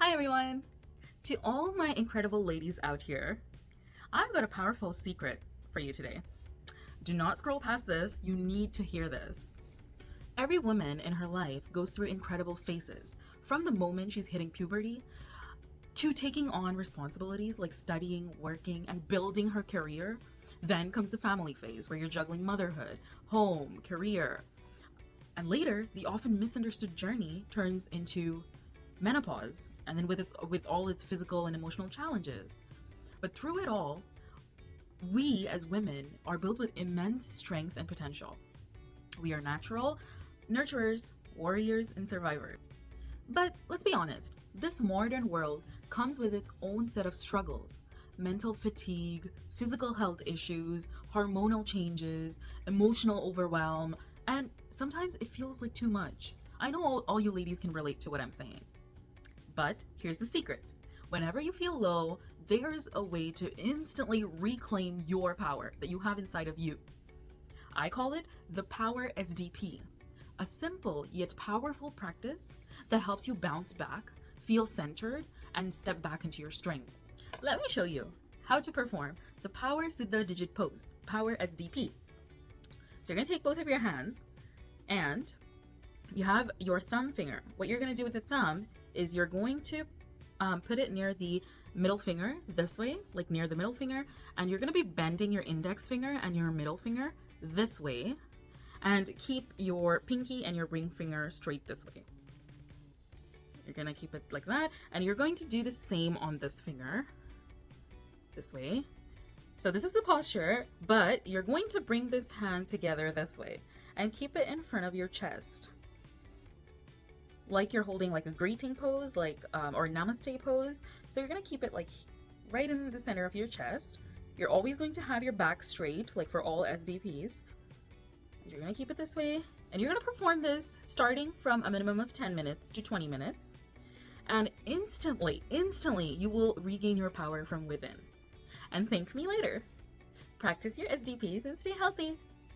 Hi everyone! To all my incredible ladies out here, I've got a powerful secret for you today. Do not scroll past this, you need to hear this. Every woman in her life goes through incredible phases, from the moment she's hitting puberty to taking on responsibilities like studying, working, and building her career. Then comes the family phase where you're juggling motherhood, home, career, and later the often misunderstood journey turns into menopause, and then with all its physical and emotional challenges. But through it all, we as women are built with immense strength and potential. We are natural nurturers, warriors, and survivors. But let's be honest, this modern world comes with its own set of struggles: mental fatigue, physical health issues, hormonal changes, emotional overwhelm, and sometimes it feels like too much. I know all you ladies can relate to what I'm saying. But here's the secret. Whenever you feel low, there's a way to instantly reclaim your power that you have inside of you. I call it the Power SDP, a simple yet powerful practice that helps you bounce back, feel centered, and step back into your strength. Let me show you how to perform the Power Siddha Digit Pose, Power SDP. So you're going to take both of your hands and you have your thumb finger. What you're going to do with the thumb is you're going to put it near the middle finger this way, like near the middle finger, and you're going to be bending your index finger and your middle finger this way, and keep your pinky and your ring finger straight this way. You're going to keep it like that, and you're going to do the same on this finger this way. So this is the posture, but you're going to bring this hand together this way and keep it in front of your chest, like you're holding like a greeting pose, like or namaste pose. So you're gonna keep it like right in the center of your chest. You're always going to have your back straight, like for all SDPs. You're gonna keep it this way, and you're gonna perform this starting from a minimum of 10 minutes to 20 minutes. And instantly, you will regain your power from within. And thank me later. Practice your SDPs and stay healthy.